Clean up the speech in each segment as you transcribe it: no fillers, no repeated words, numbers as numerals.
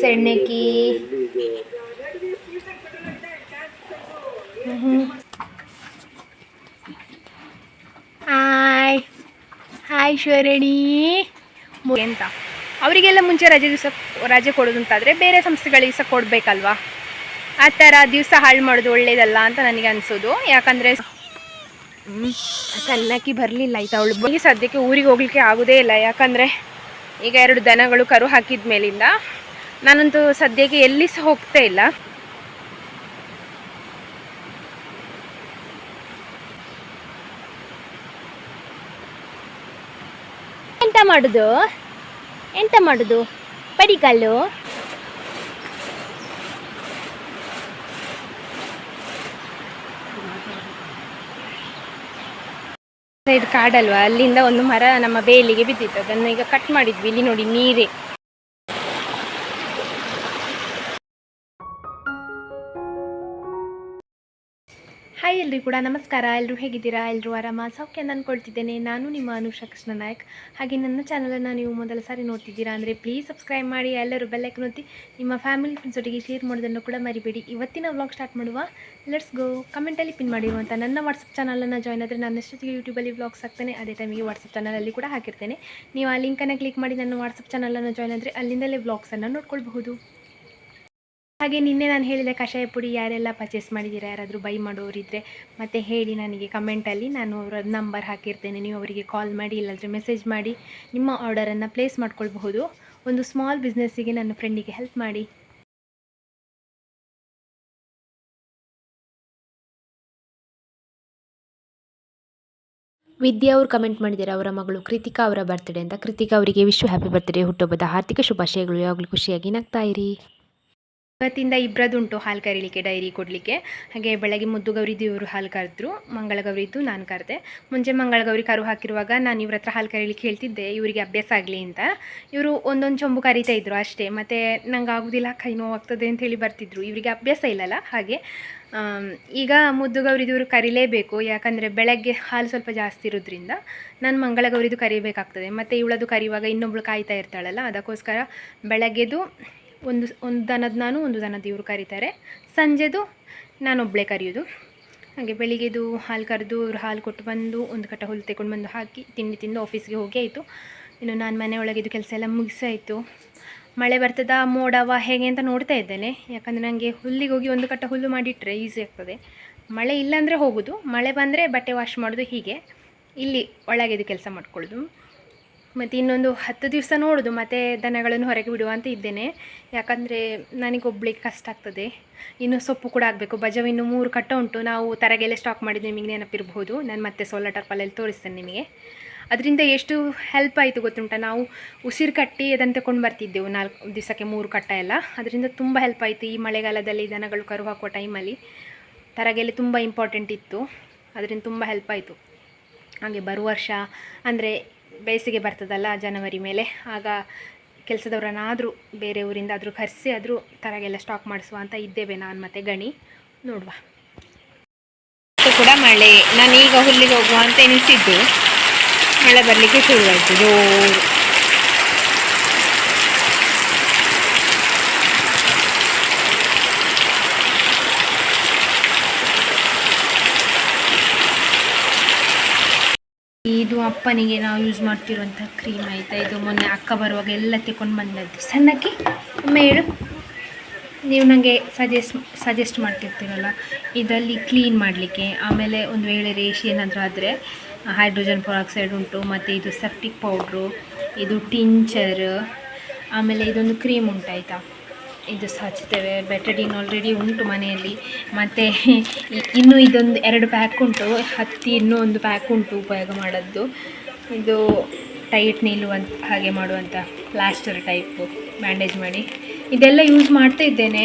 ಸಣ್ಣಕ್ಕಿ. Hi hi ಶರಣಿ ಅಂತ ಅವರಿಗೆಲ್ಲ ಮುಂಚೆ ರಜೆ ಕೊಡೋದು ಅಂತಾದರೆ ಬೇರೆ ಸಂಸ್ಥೆಗಳಿಗೆ ಸಹ ಕೊಡಬೇಕಲ್ವಾ. ಆ ಥರ ದಿವಸ ಹಾಳು ಮಾಡೋದು ಒಳ್ಳೇದಲ್ಲ ಅಂತ ನನಗೆ ಅನಿಸೋದು. ಯಾಕಂದರೆ ಸಣ್ಣಕ್ಕಿ ಬರಲಿಲ್ಲ ಆಯಿತಾ, ಅವಳು ಈ ಸದ್ಯಕ್ಕೆ ಊರಿಗೆ ಹೋಗ್ಲಿಕ್ಕೆ ಆಗೋದೇ ಇಲ್ಲ. ಯಾಕಂದರೆ ಈಗ 2 ದನಗಳು ಕರು ಹಾಕಿದ ಮೇಲಿಂದ ನಾನಂತೂ ಸದ್ಯಕ್ಕೆ ಎಲ್ಲಿ ಸಹ ಹೋಗ್ತಾ ಇಲ್ಲ. ಎಂತ ಮಾಡುದು ಪಡಿಕಲ್ಲು. ಇದು ಕಾಡಲ್ವಾ, ಅಲ್ಲಿಂದ ಒಂದು ಮರ ನಮ್ಮ ಬೇಲಿಗೆ ಬಿದ್ದಿತ್ತು, ಅದನ್ನು ಈಗ ಕಟ್ ಮಾಡಿದ್ವಿ. ಇಲ್ಲಿ ನೋಡಿ ನೀರೇ. ಹಾಯ್ ಎಲ್ರಿಗೂ ಕೂಡ ನಮಸ್ಕಾರ. ಎಲ್ಲರೂ ಹೇಗಿದ್ದೀರಾ? ಎಲ್ಲರೂ ಆರಾಮ ಸೌಖ್ಯ ಅಂದ್ಕೊಳ್ತಿದ್ದೇನೆ. ನಾನು ನಿಮ್ಮ ಅನುಷಾ ಕೃಷ್ಣ ನಾಯಕ್. ಹಾಗೆ ನನ್ನ ಚಾನಲನ್ನು ನೀವು ಮೊದಲ ಸಾರಿ ನೋಡ್ತಿದ್ದೀರಾ ಅಂದರೆ ಪ್ಲೀಸ್ ಸಬ್ಸ್ಕ್ರೈಬ್ ಮಾಡಿ, ಎಲ್ಲರೂ ಬೆಲ್ಲೈಕನ್ ಒತ್ತಿ, ನಿಮ್ಮ ಫ್ಯಾಮಿಲಿ ಫ್ರೆಂಡ್ಸ್ ಒಟ್ಟಿಗೆ ಶೇರ್ ಮಾಡೋದನ್ನು ಕೂಡ ಮರಿಬೇಡಿ. ಇವತ್ತಿನ ವ್ಲಾಗ್ ಸ್ಟಾರ್ಟ್ ಮಾಡುವ. Let's go. ಕಮೆಂಟಲ್ಲಿ ಪಿನ್ ಮಾಡಿರುವಂಥ ನನ್ನ ವಾಟ್ಸಪ್ ಚಾನಲನ್ನು ಜಾಯ್ನ್ ಆದರೆ ನಾನು ಎಷ್ಟೊತ್ತಿಗೆ ಯೂಟ್ಯೂಬಲ್ಲಿ ವ್ಲಾಗ್ಸ್ ಹಾಕ್ತೇನೆ, ಅದೇ ಟೈಮಿಗೆ ವಾಟ್ಸಪ್ ಚಾನಲಲ್ಲಿ ಕೂಡ ಹಾಕಿರ್ತೇನೆ. ನೀವು ಆ ಲಿಂಕನ್ನು ಕ್ಲಿಕ್ ಮಾಡಿ ನನ್ನ ವಾಟ್ಸಪ್ ಚಾನಲನ್ನು ಜಾಯ್ನ್ ಆದರೆ ಅಲ್ಲಿಂದಲೇ ವ್ಲಾಗ್ಸನ್ನು ನೋಡ್ಕೊಳ್ಬಹುದು. ಹಾಗೆ ನಿನ್ನೆ ನಾನು ಹೇಳಿದೆ ಕಷಾಯ ಪುಡಿ ಯಾರೆಲ್ಲ ಪರ್ಚೇಸ್ ಮಾಡಿದ್ದೀರಾ, ಯಾರಾದರೂ ಬೈ ಮಾಡೋರಿದ್ದರೆ ಮತ್ತು ಹೇಳಿ ನನಗೆ ಕಮೆಂಟಲ್ಲಿ. ನಾನು ಅವರ ನಂಬರ್ ಹಾಕಿರ್ತೇನೆ, ನೀವು ಅವರಿಗೆ ಕಾಲ್ ಮಾಡಿ ಇಲ್ಲಾಂದರೆ ಮೆಸೇಜ್ ಮಾಡಿ ನಿಮ್ಮ ಆರ್ಡರನ್ನು ಪ್ಲೇಸ್ ಮಾಡ್ಕೊಳ್ಬಹುದು. ಒಂದು ಸ್ಮಾಲ್ ಬಿಸ್ನೆಸ್ಸಿಗೆ ನನ್ನ ಫ್ರೆಂಡಿಗೆ ಹೆಲ್ಪ್ ಮಾಡಿ. ವಿದ್ಯಾ ಅವರು ಕಮೆಂಟ್ ಮಾಡಿದ್ದಾರೆ ಅವರ ಮಗಳು ಕೃತಿಕಾ ಅವರ ಬರ್ತ್ಡೇ ಅಂತ. ಕೃತಿಕಾ ಅವರಿಗೆ ಹ್ಯಾಪಿ ಬರ್ತ್ಡೇ, ಹುಟ್ಟುಹಬ್ಬದ ಹಾರ್ದಿಕ ಶುಭಾಶಯಗಳು. ಯಾವಾಗಲೂ ಖುಷಿಯಾಗಿ ನಗ್ತಾ ಇರಿ. ಇವತ್ತಿಂದ ಇಬ್ಬರದುಂಟು ಹಾಲು ಕರೀಲಿಕ್ಕೆ, ಡೈರಿ ಕೊಡಲಿಕ್ಕೆ. ಹಾಗೆ ಬೆಳಗ್ಗೆ ಮುದ್ದುಗೌರಿದು ಇವರು ಹಾಲು ಕರೆದ್ರು, ಮಂಗಳಗೌರಿದ್ದು ನಾನು ಕರೆದೆ. ಮುಂಚೆ ಮಂಗಳಗೌರಿ ಕರು ಹಾಕಿರುವಾಗ ನಾನು ಇವ್ರ ಹತ್ರ ಹಾಲು ಕರೀಲಿಕ್ಕೆ ಹೇಳ್ತಿದ್ದೆ, ಇವರಿಗೆ ಅಭ್ಯಾಸ ಆಗಲಿ ಅಂತ. ಇವರು ಒಂದೊಂದು ಚೊಂಬು ಕರೀತಾ ಇದ್ರು ಅಷ್ಟೇ. ಮತ್ತು ನಂಗೆ ಆಗೋದಿಲ್ಲ, ಕೈ ನೋವಾಗ್ತದೆ ಅಂತೇಳಿ ಬರ್ತಿದ್ರು. ಇವರಿಗೆ ಅಭ್ಯಾಸ ಇಲ್ಲಲ್ಲ ಹಾಗೆ. ಈಗ ಮುದ್ದುಗೌರಿದು ಇವರು ಕರೀಲೇಬೇಕು, ಯಾಕಂದರೆ ಬೆಳಗ್ಗೆ ಹಾಲು ಸ್ವಲ್ಪ ಜಾಸ್ತಿ ಇರೋದ್ರಿಂದ ನಾನು ಮಂಗಳಗೌರಿದು ಕರಿಬೇಕಾಗ್ತದೆ. ಮತ್ತು ಇವಳದು ಕರೆಯುವಾಗ ಇನ್ನೊಬ್ಳು ಕಾಯ್ತಾ ಇರ್ತಾಳಲ್ಲ, ಅದಕ್ಕೋಸ್ಕರ ಬೆಳಗ್ಗೆದು ಒಂದು ದನದ ನಾನು, ಒಂದು ದನದ ಇವರು ಕರೀತಾರೆ. ಸಂಜೆದು ನಾನೊಬ್ಬಳೇ ಕರೆಯೋದು. ಹಾಗೆ ಬೆಳಿಗ್ಗೆದು ಹಾಲು ಕರೆದು ಇವರು ಹಾಲು ಕೊಟ್ಟು ಬಂದು ಒಂದು ಕಟ್ಟ ಹುಲ್ಲು ತಗೊಂಡು ಬಂದು ಹಾಕಿ ತಿಂಡಿ ತಿಂದು ಆಫೀಸ್ಗೆ ಹೋಗಿ ಆಯಿತು. ಇನ್ನು ನಾನು ಮನೆ ಒಳಗಿದ್ದು ಕೆಲಸ ಎಲ್ಲ ಮುಗಿಸಾಯಿತು. ಮಳೆ ಬರ್ತದ ಮೋಡವ ಹೇಗೆ ಅಂತ ನೋಡ್ತಾ ಇದ್ದೇನೆ. ಯಾಕಂದರೆ ನನಗೆ ಹುಲ್ಲಿಗೆ ಹೋಗಿ ಒಂದು ಕಟ್ಟ ಹುಲ್ಲು ಮಾಡಿಟ್ರೆ ಈಸಿ ಆಗ್ತದೆ. ಮಳೆ ಇಲ್ಲಾಂದರೆ ಹೋಗೋದು, ಮಳೆ ಬಂದರೆ ಬಟ್ಟೆ ವಾಶ್ ಮಾಡೋದು, ಹೀಗೆ ಇಲ್ಲಿ ಒಳಗಿದ್ದು ಕೆಲಸ ಮಾಡ್ಕೊಳ್ಳೋದು. ಮತ್ತು ಇನ್ನೊಂದು 10 ದಿವಸ ನೋಡೋದು, ಮತ್ತು ದನಗಳನ್ನು ಹೊರಗೆ ಬಿಡುವ ಅಂತ ಇದ್ದೇನೆ. ಯಾಕಂದರೆ ನನಗೊಬ್ಬಳಿಗೆ ಕಷ್ಟ ಆಗ್ತದೆ. ಇನ್ನು ಸೊಪ್ಪು ಕೂಡ ಆಗಬೇಕು. ಬಜಾವ್ ಇನ್ನು 3 ಕಟ್ಟ ಉಂಟು. ನಾವು ತರಗೆಲ್ಲ ಸ್ಟಾಕ್ ಮಾಡಿದ್ದು ನಿಮಗೆ ನೆನಪಿರ್ಬೋದು. ನಾನು ಮತ್ತೆ ಸೋಲಾರ್ ಟರ್ಪಲಲ್ಲಿ ತೋರಿಸ್ತೇನೆ ನಿಮಗೆ. ಅದರಿಂದ ಎಷ್ಟು ಹೆಲ್ಪ್ ಆಯಿತು ಗೊತ್ತುಂಟ. ನಾವು ಉಸಿರು ಕಟ್ಟಿ ಅದನ್ನು ತಗೊಂಡು ಬರ್ತಿದ್ದೆವು 4 ದಿವಸಕ್ಕೆ 3 ಕಟ್ಟ ಎಲ್ಲ. ಅದರಿಂದ ತುಂಬ ಹೆಲ್ಪ್ ಆಯಿತು. ಈ ಮಳೆಗಾಲದಲ್ಲಿ ದನಗಳು ಕರು ಹಾಕುವ ಟೈಮಲ್ಲಿ ತರಗೆಲೆ ತುಂಬ ಇಂಪಾರ್ಟೆಂಟ್ ಇತ್ತು, ಅದರಿಂದ ತುಂಬ ಹೆಲ್ಪ್ ಆಯಿತು. ಹಾಗೆ ಬರುವ ವರ್ಷ ಅಂದರೆ ಬೇಸಿಗೆ ಬರ್ತದಲ್ಲ ಜನವರಿ ಮೇಲೆ, ಆಗ ಕೆಲಸದವರನ್ನಾದರೂ ಬೇರೆ ಊರಿಂದ ಆದರೂ ಕರೆಸಿ ಆದರೂ ತರಗೆಲ್ಲ ಸ್ಟಾಕ್ ಮಾಡಿಸುವ ಅಂತ ಇದ್ದೇವೆ ನಾನು ಮತ್ತು ಗಣಿ. ನೋಡುವ. ಕೂಡ ಮಳೆ, ನಾನೀಗ ಹುಲ್ಲಿಗೆ ಹೋಗುವ ಅಂತ ಎನಿಸಿದ್ದು, ಮಳೆ ಬರಲಿಕ್ಕೆ ಶುರುವಾಯಿತು ಜೋರು. ಇದು ಅಪ್ಪನಿಗೆ ನಾವು ಯೂಸ್ ಮಾಡ್ತಿರುವಂಥ ಕ್ರೀಮ್ ಆಯಿತಾ. ಇದು ಮೊನ್ನೆ ಅಕ್ಕ ಬರುವಾಗ ಎಲ್ಲ ತಗೊಂಡು ಬಂದದ್ದು. ಸಣ್ಣಕ್ಕೆ ಒಮ್ಮೆ ಹೇಳು, ನೀವು ನನಗೆ ಸಜೆಸ್ಟ್ ಮಾಡ್ತಿರ್ತೀರಲ್ಲ ಇದರಲ್ಲಿ ಕ್ಲೀನ್ ಮಾಡಲಿಕ್ಕೆ. ಆಮೇಲೆ ಒಂದು ವೇಳೆ ರೇಷ್ ಏನಾದರೂ ಆದರೆ ಹೈಡ್ರೋಜನ್ ಪೆರಾಕ್ಸೈಡ್ ಉಂಟು, ಮತ್ತು ಇದು ಸೆಪ್ಟಿಕ್ ಪೌಡ್ರು, ಇದು ಟಿಂಚರ್, ಆಮೇಲೆ ಇದೊಂದು ಕ್ರೀಮ್ ಉಂಟಾಯಿತಾ, ಇದು ಸಹ ಹಚ್ತೇವೆ. ಬೆಟಡಿನ್ ಆಲ್ರೆಡಿ ಉಂಟು ಮನೆಯಲ್ಲಿ. ಮತ್ತು ಇನ್ನೂ ಇದೊಂದು 2 ಪ್ಯಾಕ್ ಉಂಟು, ಹತ್ತಿ ಇನ್ನೂ ಒಂದು ಪ್ಯಾಕ್ ಉಂಟು ಉಪಯೋಗ ಮಾಡೋದು. ಇದು ಟೈಟ್ ನಿಲ್ಲುವಂಥ ಹಾಗೆ ಮಾಡುವಂಥ ಪ್ಲಾಸ್ಟರ್ ಟೈಪು ಬ್ಯಾಂಡೇಜ್ ಮಾಡಿ ಇದೆಲ್ಲ ಯೂಸ್ ಮಾಡ್ತಾ ಇದ್ದೇನೆ.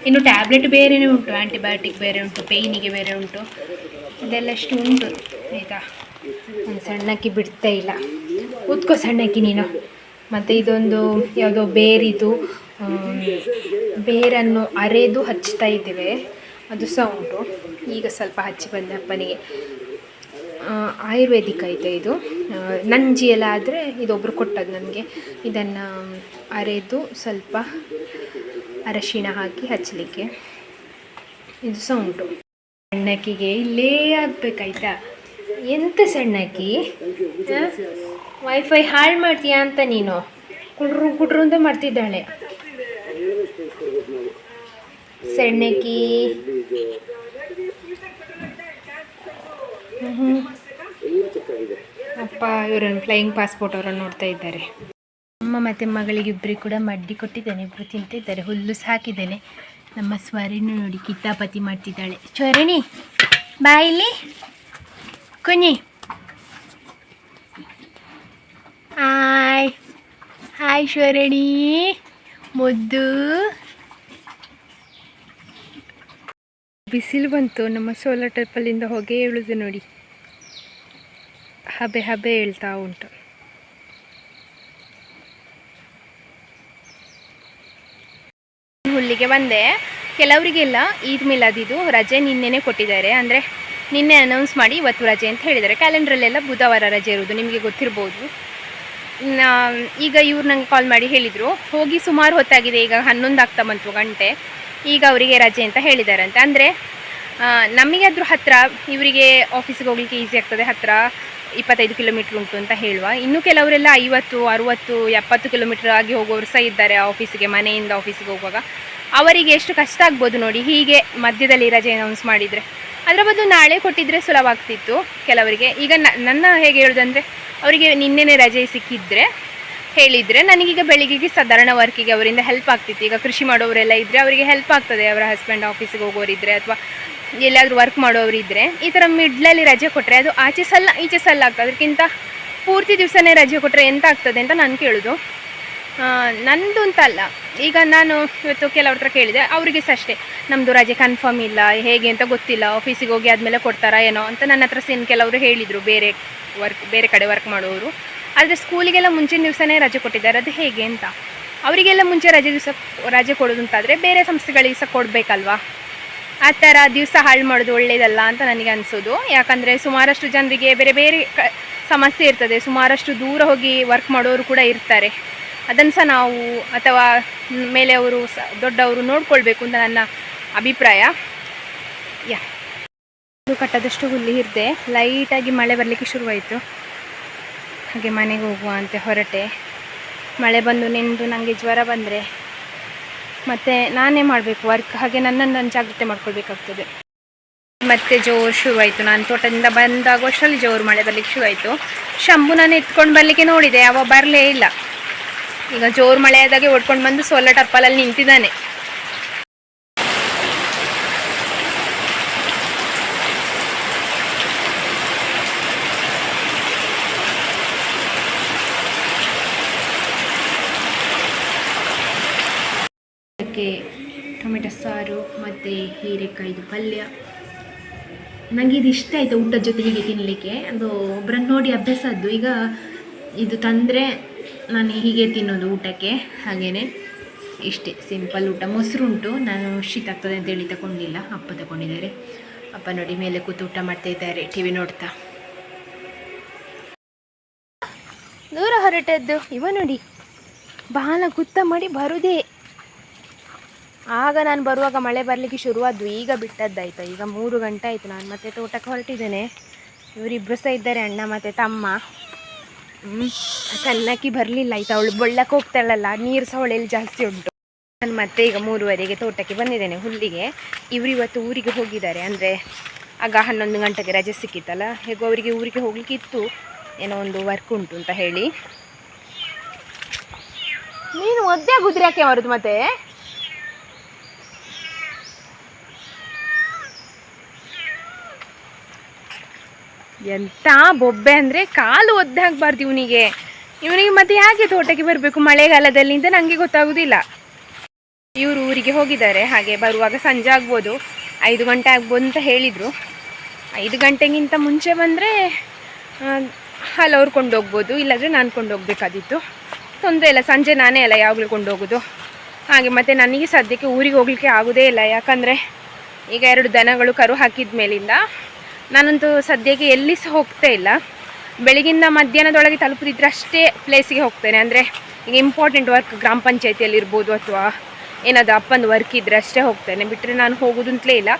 ಇನ್ನು ಟ್ಯಾಬ್ಲೆಟ್ ಬೇರೆಯೇ ಉಂಟು, ಆ್ಯಂಟಿಬಯೋಟಿಕ್ ಬೇರೆ ಉಂಟು, ಪೇಯ್ನಿಗೆ ಬೇರೆ ಉಂಟು, ಇದೆಲ್ಲ ಅಷ್ಟು ಉಂಟು ಆಯಿತಾ. ಒಂದು ಸಣ್ಣಕ್ಕಿ ಬಿಡ್ತಾ ಇಲ್ಲ, ಕೂತ್ಕೋ ಸಣ್ಣಕ್ಕಿ ನೀನು. ಮತ್ತು ಇದೊಂದು ಯಾವುದೋ ಬೇರಿದು ಬೇರನ್ನು ಅರೆದು ಹಚ್ತಾ ಇದ್ದೇವೆ, ಅದು ಸಹ ಉಂಟು. ಈಗ ಸ್ವಲ್ಪ ಹಚ್ಚಿ ಬಂದೆ ಅಪ್ಪನಿಗೆ. ಆಯುರ್ವೇದಿಕ್ ಐತೆ ಇದು. ನಂಜಿ ಎಲ್ಲ ಆದರೆ ಇದೊಬ್ಬರು ಕೊಟ್ಟದ್ದು ನನಗೆ. ಇದನ್ನು ಅರೆದು ಸ್ವಲ್ಪ ಅರಶಿಣ ಹಾಕಿ ಹಚ್ಚಲಿಕ್ಕೆ. ಇದು ಸಹ ಉಂಟು. ಸಣ್ಣಕ್ಕಿಗೆ ಇಲ್ಲೇ ಆಗ್ಬೇಕಾಯ್ತಾ? ಎಂತ ಸಣ್ಣಕ್ಕಿ, ವೈಫೈ ಹಾಳು ಮಾಡ್ತೀಯಾ ಅಂತ ನೀನು ಕುಡ್ರು ಕುಡ್ರು ಅಂತ ಮಾಡ್ತಿದ್ದಾಳೆ ಸಣ್ಣಕ್ಕಿ. ಅಪ್ಪ ಇವರನ್ನು ಫ್ಲೈಯಿಂಗ್ ಪಾಸ್ಪೋರ್ಟ್ ಅವರನ್ನು ನೋಡ್ತಾ ಇದ್ದಾರೆ. ಅಮ್ಮ ಮತ್ತು ಮಗಳಿಗೆ ಇಬ್ಬರಿಗೆ ಕೂಡ ಮಡ್ಡಿ ಕೊಟ್ಟಿದ್ದೇನೆ, ಇಬ್ಬರು ತಿಂತಿದ್ದಾರೆ. ಹುಲ್ಲು ಸಾಕಿದ್ದೇನೆ. ನಮ್ಮ ಸ್ವರಣಿ ನೋಡಿ ಕಿತ್ತಾಪತಿ ಮಾಡ್ತಿದ್ದಾಳೆ. ಸ್ವರಣಿ ಬಾಯಿಲಿ ಕುഞ്ഞി. ಹಾಯ್ ಹಾಯ್ ಸ್ವರಣಿ ಮುದ್ದು. ಬಿಸಿಲು ಬಂತು. ನಮ್ಮ ಸೋಲಾರ್ ಟೈಪಲ್ಲಿಂದ ಹೊಗೆ ಏಳುದು ನೋಡಿ, ಹಬೆ ಹಬೆ ಹೇಳ್ತಾ ಉಂಟು. ಹುಲ್ಲಿಗೆ ಬಂದೆ. ಕೆಲವರಿಗೆಲ್ಲ ಈದ್ ಮಿಲಾದಿದು ರಜೆ ನಿನ್ನೆನೇ ಕೊಟ್ಟಿದ್ದಾರೆ. ಅಂದರೆ ನಿನ್ನೆ ಅನೌನ್ಸ್ ಮಾಡಿ ಇವತ್ತು ರಜೆ ಅಂತ ಹೇಳಿದ್ದಾರೆ. ಕ್ಯಾಲೆಂಡ್ರಲ್ಲೆಲ್ಲ ಬುಧವಾರ ರಜೆ ಇರೋದು, ನಿಮಗೆ ಗೊತ್ತಿರ್ಬೋದು. ಈಗ ಇವ್ರು ನಂಗೆ ಕಾಲ್ ಮಾಡಿ ಹೇಳಿದರು, ಹೋಗಿ ಸುಮಾರು ಹೊತ್ತಾಗಿದೆ, ಈಗ 11 ಆಗ್ತಾ ಬಂತು ಗಂಟೆ, ಈಗ ಅವರಿಗೆ ರಜೆ ಅಂತ ಹೇಳಿದಾರಂತೆ. ಅಂದರೆ ನಮಗೆ ಆದರೂ ಹತ್ತಿರ, ಇವರಿಗೆ ಆಫೀಸಿಗೆ ಹೋಗ್ಲಿಕ್ಕೆ ಈಸಿ ಆಗ್ತದೆ, ಹತ್ತಿರ 25 ಕಿಲೋಮೀಟ್ರ್ ಉಂಟು ಅಂತ ಹೇಳುವ. ಇನ್ನು ಕೆಲವರೆಲ್ಲ 50, 60, 70 ಕಿಲೋಮೀಟ್ರ್ ಆಗಿ ಹೋಗೋರು ಸಹ ಇದ್ದಾರೆ ಆಫೀಸಿಗೆ, ಮನೆಯಿಂದ ಆಫೀಸಿಗೆ ಹೋಗುವಾಗ. ಅವರಿಗೆ ಎಷ್ಟು ಕಷ್ಟ ಆಗ್ಬೋದು ನೋಡಿ, ಹೀಗೆ ಮಧ್ಯದಲ್ಲಿ ರಜೆ ಅನೌನ್ಸ್ ಮಾಡಿದರೆ. ಅದರ ಬದಲು ನಾಳೆ ಕೊಟ್ಟಿದ್ದರೆ ಸುಲಭ ಆಗ್ತಿತ್ತು ಕೆಲವರಿಗೆ. ಈಗ ನನ್ನ ಹೇಗೆ ಹೇಳೋದಂದರೆ, ಅವರಿಗೆ ನಿನ್ನೆನೇ ರಜೆ ಸಿಕ್ಕಿದ್ರೆ ಹೇಳಿದರೆ ನನಗೀಗ ಬೆಳಿಗ್ಗೆಗೆ ಸಾಧಾರಣ ವರ್ಕಿಗೆ ಅವರಿಂದ ಹೆಲ್ಪ್ ಆಗ್ತಿತ್ತು. ಈಗ ಕೃಷಿ ಮಾಡೋರೆಲ್ಲ ಇದ್ದರೆ ಅವರಿಗೆ ಹೆಲ್ಪ್ ಆಗ್ತದೆ, ಅವರ ಹಸ್ಬೆಂಡ್ ಆಫೀಸಿಗೆ ಹೋಗೋರಿದ್ದರೆ ಅಥವಾ ಎಲ್ಲಾದರೂ ವರ್ಕ್ ಮಾಡೋರಿದ್ದರೆ. ಈ ಥರ ಮಿಡ್ಲಲ್ಲಿ ರಜೆ ಕೊಟ್ಟರೆ ಅದು ಆಚೆ ಸಲ್ಲ ಈಚೆ ಸಲ್ಲ ಆಗ್ತದೆ. ಅದಕ್ಕಿಂತ ಪೂರ್ತಿ ದಿವಸನೇ ರಜೆ ಕೊಟ್ಟರೆ ಎಂತ ಆಗ್ತದೆ ಅಂತ ನಾನು ಕೇಳೋದು. ನಂದು ಅಂತಲ್ಲ, ಈಗ ನಾನು ಇವತ್ತು ಕೆಲವ್ರ ಹತ್ರ ಕೇಳಿದೆ, ಅವರಿಗೆ ಸಹ ಅಷ್ಟೇ, ನಮ್ಮದು ರಜೆ ಕನ್ಫರ್ಮ್ ಇಲ್ಲ, ಹೇಗೆ ಅಂತ ಗೊತ್ತಿಲ್ಲ, ಆಫೀಸಿಗೆ ಹೋಗಿ ಆದಮೇಲೆ ಕೊಡ್ತಾರಾ ಏನೋ ಅಂತ ನನ್ನ ಹತ್ರ ಸೇನ್ ಕೆಲವರು ಹೇಳಿದರು, ಬೇರೆ ಕಡೆ ವರ್ಕ್ ಮಾಡೋರು. ಆದರೆ ಸ್ಕೂಲಿಗೆಲ್ಲ ಮುಂಚಿನ ದಿವಸನೇ ರಜೆ ಕೊಟ್ಟಿದ್ದಾರೆ, ಅದು ಹೇಗೆ ಅಂತ. ಅವರಿಗೆಲ್ಲ ಮುಂಚೆ ರಜೆ ಕೊಡೋದು ಅಂತಾದರೆ ಬೇರೆ ಸಂಸ್ಥೆಗಳಿಗೆ ಸಹ ಕೊಡಬೇಕಲ್ವಾ. ಆ ಥರ ದಿವಸ ಹಾಳು ಮಾಡೋದು ಒಳ್ಳೆಯದಲ್ಲ ಅಂತ ನನಗೆ ಅನಿಸೋದು. ಯಾಕಂದರೆ ಸುಮಾರಷ್ಟು ಜನರಿಗೆ ಬೇರೆ ಬೇರೆ ಸಮಸ್ಯೆ ಇರ್ತದೆ, ಸುಮಾರಷ್ಟು ದೂರ ಹೋಗಿ ವರ್ಕ್ ಮಾಡೋರು ಕೂಡ ಇರ್ತಾರೆ. ಅದನ್ನು ಸಹ ನಾವು ಅಥವಾ ಮೇಲೆ ಅವರು ದೊಡ್ಡವರು ನೋಡ್ಕೊಳ್ಬೇಕು ಅಂತ ನನ್ನ ಅಭಿಪ್ರಾಯ. ಕಟ್ಟದಷ್ಟು ಹುಲ್ಲು ಇರದೆ ಲೈಟಾಗಿ ಮಳೆ ಬರಲಿಕ್ಕೆ ಶುರುವಾಯಿತು. ಹಾಗೆ ಮನೆಗೆ ಹೋಗುವ ಅಂತ ಹೊರಟೆ. ಮಳೆ ಬಂದು ನೆಂದು ನನಗೆ ಜ್ವರ ಬಂದರೆ ಮತ್ತು ನಾನೇ ಮಾಡಬೇಕು ವರ್ಕ್, ಹಾಗೆ ನನ್ನನ್ನು ಜಾಗ್ರತೆ ಮಾಡ್ಕೊಳ್ಬೇಕಾಗ್ತದೆ. ಮತ್ತೆ ಜೋರು ಶುರುವಾಯಿತು. ನಾನು ತೋಟದಿಂದ ಬಂದಾಗುವಷ್ಟರಲ್ಲಿ ಜೋರು ಮಳೆ ಬರಲಿಕ್ಕೆ ಶುರುವಾಯಿತು. ಶಂಭು ನಾನು ಎತ್ಕೊಂಡು ಬರಲಿಕ್ಕೆ ನೋಡಿದೆ, ಅವ ಬರಲೇ ಇಲ್ಲ. ಈಗ ಜೋರು ಮಳೆ ಆದಾಗೆ ಓಡ್ಕೊಂಡು ಬಂದು ಸೋಲಾರ್ ಟಪ್ಪಲಲ್ಲಿ ನಿಂತಿದ್ದಾನೆ. ಅದಕ್ಕೆ ಟೊಮೆಟೊ ಸಾರು ಮತ್ತು ಹೀರೆಕಾಯಿದು ಪಲ್ಯ. ನನಗೆ ಇದು ಇಷ್ಟ ಆಯಿತು ಊಟದ ಜೊತೆ ಹೀಗೆ ತಿನ್ನಲಿಕ್ಕೆ. ಅದು ಒಬ್ಬರನ್ನು ನೋಡಿ ಅಭ್ಯಾಸ ಆದ್ದು. ಈಗ ಇದು ತಂದರೆ ನಾನು ಹೀಗೆ ತಿನ್ನೋದು ಊಟಕ್ಕೆ. ಹಾಗೆಯೇ ಇಷ್ಟೇ ಸಿಂಪಲ್ ಊಟ. ಮೊಸರು ಉಂಟು, ನಾನು ಶೀತ ಆಗ್ತದೆ ಅಂತೇಳಿ ತಗೊಂಡಿಲ್ಲ, ಅಪ್ಪ ತಗೊಂಡಿದ್ದಾರೆ. ಅಪ್ಪ ನೋಡಿ ಮೇಲೆ ಕೂತು ಊಟ ಮಾಡ್ತಾ ಇದ್ದಾರೆ, ಟಿ ವಿ ನೋಡ್ತಾ. ದೂರ ಹೊರಟದ್ದು ಇವ ನೋಡಿ, ಬಾಲ ಗುತ್ತ ಮಾಡಿ ಬರುದೇ. ಆಗ ನಾನು ಬರುವಾಗ ಮಳೆ ಬರಲಿಕ್ಕೆ ಶುರುವಾದ್ದು, ಈಗ ಬಿಟ್ಟದ್ದಾಯ್ತು. ಈಗ 3 ಗಂಟೆ ಆಯಿತು, ನಾನು ಮತ್ತೆ ತೋಟಕ್ಕೆ ಹೊರಟಿದ್ದೇನೆ. ಇವರಿಬ್ಬರು ಸಹ ಇದ್ದಾರೆ, ಅಣ್ಣ ಮತ್ತು ತಮ್ಮ. ಸಣ್ಣಕ್ಕಿ ಬರಲಿಲ್ಲ ಆಯಿತಾ, ಅವಳು ಬೊಳ್ಳಕ್ಕೆ ಹೋಗ್ತಾಳಲ್ಲ, ನೀರು ಸಹ ಹೊಳೆಯಲ್ಲಿ ಜಾಸ್ತಿ ಉಂಟು. ನಾನು ಮತ್ತೆ ಈಗ 3:30ಗೆ ತೋಟಕ್ಕೆ ಬಂದಿದ್ದೇನೆ ಹುಲ್ಲಿಗೆ. ಇವರು ಇವತ್ತು ಊರಿಗೆ ಹೋಗಿದ್ದಾರೆ. ಅಂದರೆ ಆಗ 11 ಗಂಟೆಗೆ ರಜೆ ಸಿಕ್ಕಿತ್ತಲ್ಲ, ಹೇಗೋ ಅವರಿಗೆ ಊರಿಗೆ ಹೋಗ್ಲಿಕ್ಕೆ ಇತ್ತು, ಏನೋ ಒಂದು ವರ್ಕ್ ಉಂಟು ಅಂತ ಹೇಳಿ. ನೀನು ಒದ್ದೆ ಗುದ್ರೆ ಯಾಕೆ ಬರೋದು ಮತ್ತೆ? ಎಂಥ ಬೊಬ್ಬೆ ಅಂದರೆ, ಕಾಲು ಒದ್ದೆ ಆಗಬಾರ್ದು ಇವನಿಗೆ ಮತ್ತೆ ಯಾಕೆ ತೋಟಕ್ಕೆ ಬರಬೇಕು ಮಳೆಗಾಲದಲ್ಲಿ ಅಂತ ನನಗೆ ಗೊತ್ತಾಗೋದಿಲ್ಲ. ಇವರು ಊರಿಗೆ ಹೋಗಿದ್ದಾರೆ, ಹಾಗೆ ಬರುವಾಗ ಸಂಜೆ ಆಗ್ಬೋದು, 5 ಗಂಟೆ ಆಗ್ಬೋದು ಅಂತ ಹೇಳಿದರು. 5 ಗಂಟೆಗಿಂತ ಮುಂಚೆ ಬಂದರೆ ಹಲವ್ರು ಕೊಂಡೋಗ್ಬೋದು, ಇಲ್ಲಾಂದರೆ ನಾನು ಕೊಂಡೋಗ್ಬೇಕಾದಿತ್ತು. ತೊಂದರೆ ಇಲ್ಲ, ಸಂಜೆ ನಾನೇ ಅಲ್ಲ ಯಾವಾಗಲೂ ಕೊಂಡೋಗೋದು. ಹಾಗೆ ಮತ್ತು ನನಗೆ ಸದ್ಯಕ್ಕೆ ಊರಿಗೆ ಹೋಗಲಿಕ್ಕೆ ಆಗೋದೇ ಇಲ್ಲ. ಯಾಕಂದರೆ ಈಗ 2 ದನಗಳು ಕರು ಹಾಕಿದ ಮೇಲಿಂದ ನಾನಂತೂ ಸದ್ಯಕ್ಕೆ ಎಲ್ಲಿ ಸಹ ಹೋಗ್ತಾ ಇಲ್ಲ. ಬೆಳಗಿಂದ ಮಧ್ಯಾಹ್ನದೊಳಗೆ ತಲುಪದಿದ್ರೆ ಅಷ್ಟೇ ಪ್ಲೇಸಿಗೆ ಹೋಗ್ತೇನೆ. ಅಂದರೆ ಈಗ ಇಂಪಾರ್ಟೆಂಟ್ ವರ್ಕ್ ಗ್ರಾಮ ಪಂಚಾಯತಿಯಲ್ಲಿ ಇರ್ಬೋದು ಅಥವಾ ಏನಾದರೂ ಅಪ್ಪಂದು ವರ್ಕ್ ಇದ್ದರೆ ಅಷ್ಟೇ ಹೋಗ್ತೇನೆ, ಬಿಟ್ಟರೆ ನಾನು ಹೋಗೋದಂತಲೇ ಇಲ್ಲ.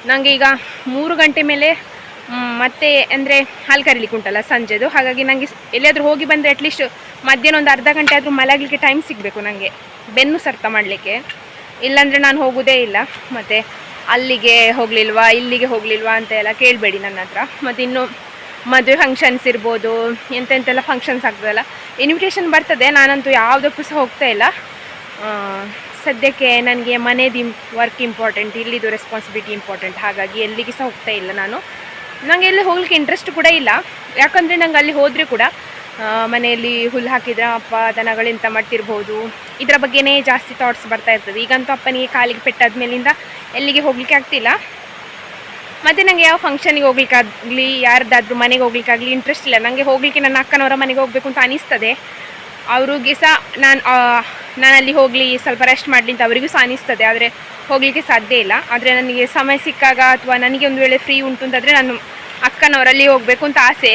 ನನಗೆ ಈಗ 3 ಗಂಟೆ ಮೇಲೆ ಮತ್ತೆ ಅಂದರೆ ಹಾಲು ಕರೀಲಿಕ್ಕೆ ಉಂಟಲ್ಲ ಸಂಜೆದು, ಹಾಗಾಗಿ ನನಗೆ ಎಲ್ಲಿಯಾದರೂ ಹೋಗಿ ಬಂದರೆ ಅಟ್ಲೀಸ್ಟ್ ಮಧ್ಯಾಹ್ನ ಒಂದು ಅರ್ಧ ಗಂಟೆ ಆದರೂ ಮಲಗಲಿಕ್ಕೆ ಟೈಮ್ ಸಿಗಬೇಕು ನನಗೆ, ಬೆನ್ನು ಸರ್ತ ಮಾಡಲಿಕ್ಕೆ. ಇಲ್ಲಾಂದರೆ ನಾನು ಹೋಗೋದೇ ಇಲ್ಲ. ಮತ್ತು ಅಲ್ಲಿಗೆ ಹೋಗಲಿಲ್ವಾ ಇಲ್ಲಿಗೆ ಹೋಗಲಿಲ್ವಾ ಅಂತ ಎಲ್ಲ ಕೇಳಬೇಡಿ ನನ್ನ ಹತ್ರ. ಮತ್ತು ಇನ್ನು ಮದುವೆ ಫಂಕ್ಷನ್ಸ್ ಇರ್ಬೋದು, ಎಂತೆಂತೆಲ್ಲ ಫಂಕ್ಷನ್ಸ್ ಆಗ್ತದಲ್ಲ, ಇನ್ವಿಟೇಷನ್ ಬರ್ತದೆ, ನಾನಂತೂ ಯಾವುದಕ್ಕೂ ಸಹ ಹೋಗ್ತಾ ಇಲ್ಲ. ಸದ್ಯಕ್ಕೆ ನನಗೆ ಮನೇದು ವರ್ಕ್ ಇಂಪಾರ್ಟೆಂಟ್, ಇಲ್ಲಿದು ರೆಸ್ಪಾನ್ಸಿಬಿಲಿಟಿ ಇಂಪಾರ್ಟೆಂಟ್, ಹಾಗಾಗಿ ಎಲ್ಲಿಗೆ ಸಹ ಹೋಗ್ತಾ ಇಲ್ಲ ನಾನು. ನನಗೆ ಎಲ್ಲಿ ಹೋಗ್ಲಿಕ್ಕೆ ಇಂಟ್ರೆಸ್ಟ್ ಕೂಡ ಇಲ್ಲ, ಯಾಕಂದರೆ ನಂಗೆ ಅಲ್ಲಿ ಹೋದರೆ ಕೂಡ ಮನೆಯಲ್ಲಿ ಹುಲ್ಲು ಹಾಕಿದ್ರೆ ಅಪ್ಪ ದನಗಳೆಂತ ಮಾಡ್ತಿರ್ಬೋದು, ಇದರ ಬಗ್ಗೆನೇ ಜಾಸ್ತಿ ಥಾಟ್ಸ್ ಬರ್ತಾ ಇರ್ತದೆ. ಈಗಂತೂ ಅಪ್ಪನಿಗೆ ಕಾಲಿಗೆ ಪೆಟ್ಟಾದ ಮೇಲಿಂದ ಎಲ್ಲಿಗೆ ಹೋಗ್ಲಿಕ್ಕೆ ಆಗ್ತಿಲ್ಲ. ಮತ್ತು ನನಗೆ ಯಾವ ಫಂಕ್ಷನಿಗೆ ಹೋಗ್ಲಿಕ್ಕಾಗಲಿ ಯಾರ್ದಾದ್ರೂ ಮನೆಗೆ ಹೋಗ್ಲಿಕ್ಕಾಗಲಿ ಇಂಟ್ರೆಸ್ಟ್ ಇಲ್ಲ. ನನಗೆ ಹೋಗಲಿಕ್ಕೆ ನನ್ನ ಅಕ್ಕನವರ ಮನೆಗೆ ಹೋಗಬೇಕು ಅಂತ ಅನಿಸ್ತದೆ, ಅವ್ರಿಗೆ ಸಹ ನಾನಲ್ಲಿ ಹೋಗಲಿ ಸ್ವಲ್ಪ ರೆಸ್ಟ್ ಮಾಡಲಿ ಅಂತ ಅವರಿಗೂ ಸಹ ಅನಿಸ್ತದೆ, ಆದರೆ ಹೋಗಲಿಕ್ಕೆ ಸಾಧ್ಯ ಇಲ್ಲ. ಆದರೆ ನನಗೆ ಸಮಯ ಸಿಕ್ಕಾಗ ಅಥವಾ ನನಗೆ ಒಂದು ವೇಳೆ ಫ್ರೀ ಉಂಟು ಅಂತಂದರೆ ನಾನು ಅಕ್ಕನವರಲ್ಲಿ ಹೋಗಬೇಕು ಅಂತ ಆಸೆ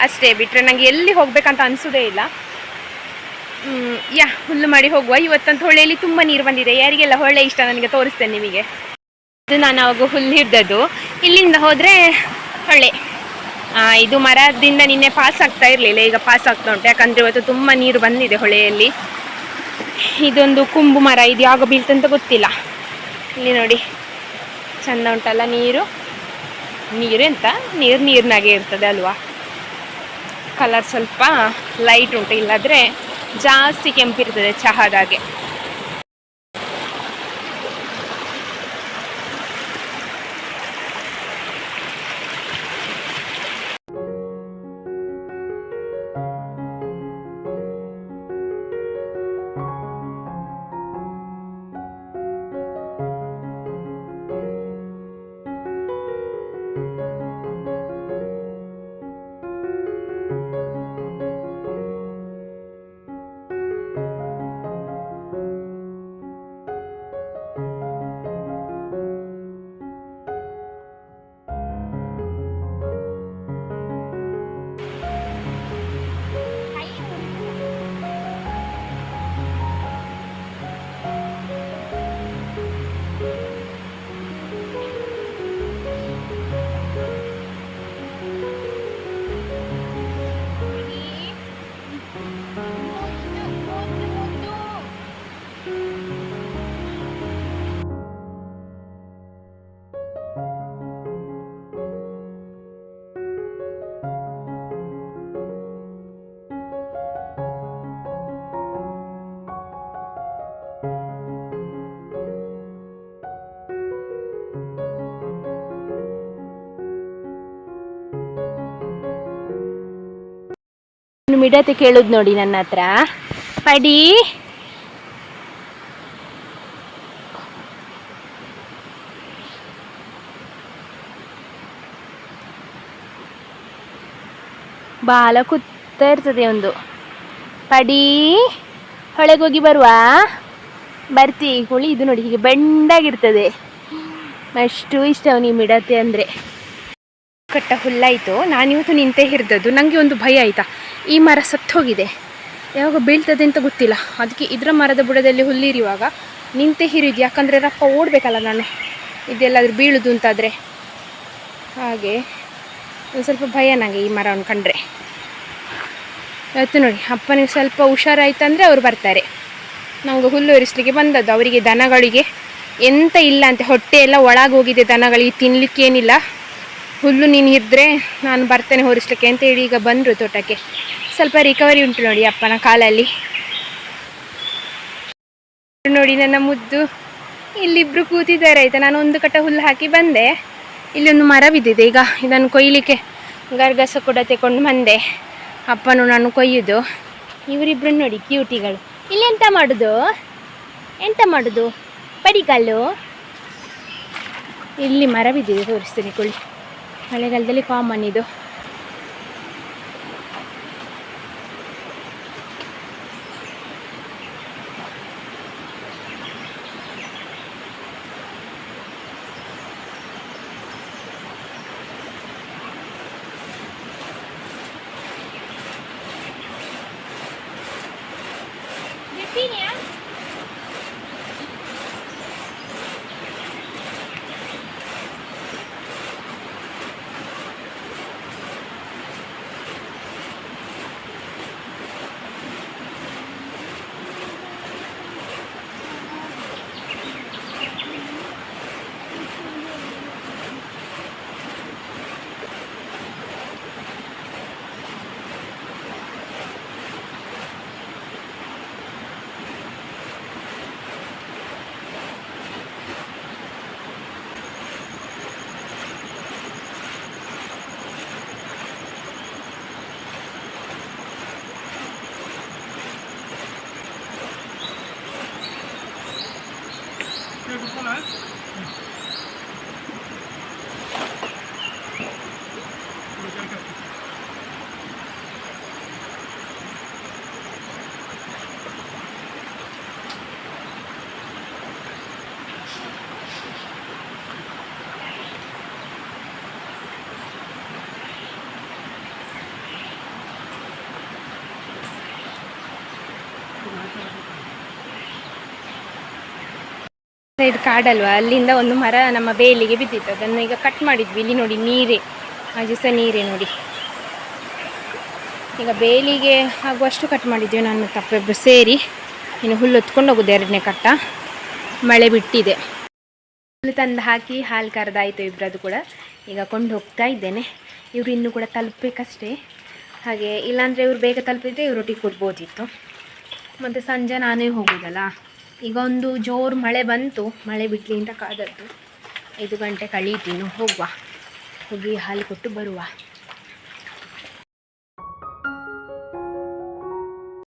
ಅಷ್ಟೇ, ಬಿಟ್ಟರೆ ನನಗೆ ಎಲ್ಲಿ ಹೋಗಬೇಕಂತ ಅನಿಸೋದೇ ಇಲ್ಲ. ಹುಲ್ಲು ಮಾಡಿ ಹೋಗುವ. ಇವತ್ತಂತೂ ಹೊಳೆಯಲ್ಲಿ ತುಂಬ ನೀರು ಬಂದಿದೆ, ಯಾರಿಗೆಲ್ಲ ಹೊಳೆ ಇಷ್ಟ ನನಗೆ ತೋರಿಸ್ತೇನೆ ನಿಮಗೆ. ಇದು ನಾನು ಅವಾಗ ಹುಲ್ಲು ಹಿಡ್ದದ್ದು, ಇಲ್ಲಿಂದ ಹೋದರೆ ಹೊಳೆ. ಇದು ಮರದಿಂದ ನಿನ್ನೆ ಪಾಸ್ ಆಗ್ತಾ ಇರಲಿಲ್ಲ, ಈಗ ಪಾಸ್ ಆಗ್ತಾ ಉಂಟು, ಯಾಕಂದರೆ ಇವತ್ತು ತುಂಬ ನೀರು ಬಂದಿದೆ ಹೊಳೆಯಲ್ಲಿ. ಇದೊಂದು ಕುಂಬು ಮರ, ಇದು ಯಾವಾಗ ಬೀಳ್ತಂತ ಗೊತ್ತಿಲ್ಲ. ಇಲ್ಲಿ ನೋಡಿ ಚೆಂದ ಉಂಟಲ್ಲ ನೀರು ಎಂತ ನೀರಿನಾಗೆ ಇರ್ತದೆ ಅಲ್ವಾ. ಕಲರ್ ಸ್ವಲ್ಪ ಲೈಟ್ ಉಂಟು, ಇಲ್ಲಾದರೆ ಜಾಸ್ತಿ ಕೆಂಪಿರ್ತದೆ ಚಹಾದಾಗೆ. ಮಿಡತೆ ಕೇಳುದು ನೋಡಿ ನನ್ನ ಹತ್ರ, ಪಡಿ ಬಾಲ ಕುತ್ತಾ ಇರ್ತದೆ ಒಂದು. ಪಡಿ ಹೊಳೆಗೋಗಿ ಬರುವ ಬರ್ತಿ ಹುಳಿ. ಇದು ನೋಡಿ ಹೀಗೆ ಬೆಂಡಾಗಿರ್ತದೆ, ಅಷ್ಟು ಇಷ್ಟ ಅವನಿಗೆ ಮಿಡತೆ ಅಂದರೆ. ಕಟ್ಟ ಹುಲ್ಲಾಯಿತು, ನಾನಿವತ್ತು ನಿಂತೆ ಹಿರಿದದ್ದು. ನನಗೆ ಒಂದು ಭಯ ಆಯಿತಾ, ಈ ಮರ ಸತ್ತೋಗಿದೆ, ಯಾವಾಗ ಬೀಳ್ತದೆ ಅಂತ ಗೊತ್ತಿಲ್ಲ. ಅದಕ್ಕೆ ಇದರ ಮರದ ಬುಡದಲ್ಲಿ ಹುಲ್ಲಿರಿಯುವಾಗ ನಿಂತೆ ಹಿರಿದು, ಯಾಕಂದರೆ ರಪ್ಪ ಓಡಬೇಕಲ್ಲ ನಾನು, ಇದೆಲ್ಲಾದರೂ ಬೀಳುದು ಅಂತಾದರೆ. ಹಾಗೆ ಒಂದು ಸ್ವಲ್ಪ ಭಯ ನನಗೆ ಈ ಮರವನ್ನು ಕಂಡ್ರೆ. ಇವತ್ತು ನೋಡಿ ಅಪ್ಪನಿಗೆ ಸ್ವಲ್ಪ ಹುಷಾರಾಯ್ತಂದರೆ ಅವರು ಬರ್ತಾರೆ. ನಮಗೆ ಹುಲ್ಲು ಒರೆಸಲಿಕ್ಕೆ ಬಂದದ್ದು. ಅವರಿಗೆ ದನಗಳಿಗೆ ಎಂತ ಇಲ್ಲ ಅಂತೆ, ಹೊಟ್ಟೆ ಎಲ್ಲ ಒಳಗೆ ಹೋಗಿದೆ ದನಗಳಿಗೆ, ತಿನ್ನಲಿಕ್ಕೇನಿಲ್ಲ. ಹುಲ್ಲು ನೀನು ಇದ್ದರೆ ನಾನು ಬರ್ತೇನೆ ಹೊರಿಸ್ಲಿಕ್ಕೆ ಅಂತ ಹೇಳಿ ಈಗ ಬಂದರು ತೋಟಕ್ಕೆ. ಸ್ವಲ್ಪ ರಿಕವರಿ ಉಂಟು ನೋಡಿ ಅಪ್ಪನ ಕಾಲಲ್ಲಿ. ನೋಡಿ ನನ್ನ ಮುದ್ದು ಇಲ್ಲಿಬ್ಬರು ಕೂತಿದ್ದಾರೆ ಆಯಿತಾ. ನಾನು ಒಂದು ಕಟ್ಟ ಹುಲ್ಲು ಹಾಕಿ ಬಂದೆ. ಇಲ್ಲೊಂದು ಮರ ಬಿದ್ದಿದೆ, ಈಗ ಇದನ್ನು ಕೊಯ್ಯಲಿಕ್ಕೆ ಗರ್ಗಸ ಕೂಡ ತಗೊಂಡು ಬಂದೆ. ಅಪ್ಪನು ನಾನು ಕೊಯ್ಯೋದು. ಇವರಿಬ್ಬರು ನೋಡಿ ಕ್ಯೂಟಿಗಳು. ಇಲ್ಲಿ ಎಂತ ಮಾಡೋದು ಪಡಿಕಲ್ಲು. ಇಲ್ಲಿ ಮರ ಬಿದ್ದಿದೆ, ತೋರಿಸ್ತೀನಿ ಕೊಳ್ಳಿ. ಮಳೆಗಾಲದಲ್ಲಿ ಕಾಮನ್ ಇದು. ಸೈಡ್ ಕಾಡಲ್ವಾ, ಅಲ್ಲಿಂದ ಒಂದು ಮರ ನಮ್ಮ ಬೇಲಿಗೆ ಬಿದ್ದಿತ್ತು, ಅದನ್ನು ಈಗ ಕಟ್ ಮಾಡಿದ್ವಿ. ಇಲ್ಲಿ ನೋಡಿ ನೀರೇ, ಆಜು ಸಹ ನೀರೇ ನೋಡಿ. ಈಗ ಬೇಲಿಗೆ ಆಗುವಷ್ಟು ಕಟ್ ಮಾಡಿದ್ವಿ, ನಾನು ತಪ್ಪೊಬ್ಬರು ಸೇರಿ. ಇನ್ನು ಹುಲ್ಲು ಹೊತ್ಕೊಂಡು ಹೋಗೋದು 2ನೇ ಕಟ್ಟ. ಮಳೆ ಬಿಟ್ಟಿದೆ. ಹುಲ್ಲು ತಂದು ಹಾಕಿ ಹಾಲು ಕರೆದಾಯಿತು ಇಬ್ಬರದು ಕೂಡ. ಈಗ ಕೊಂಡು ಹೋಗ್ತಾ ಇದ್ದೇನೆ. ಇವರು ಇನ್ನೂ ಕೂಡ ತಲುಪಬೇಕಷ್ಟೇ. ಹಾಗೆ ಇಲ್ಲಾಂದರೆ ಇವರು ಬೇಗ ತಲುಪಿದ್ರೆ ಇವರೊಟ್ಟಿಗೆ ಕೊಡ್ಬೋದಿತ್ತು. ಮತ್ತು ಸಂಜೆ ನಾನೇ ಹೋಗೋದಲ್ಲ. ಈಗ ಒಂದು ಜೋರು ಮಳೆ ಬಂತು, ಮಳೆ ಬಿಡಲಿ ಅಂತ ಕಾದದ್ದು. 5 ಗಂಟೆ ಕಳೀತು, ಇನ್ನು ಹೋಗುವ, ಹೋಗಿ ಹಾಲು ಕೊಟ್ಟು ಬರುವ.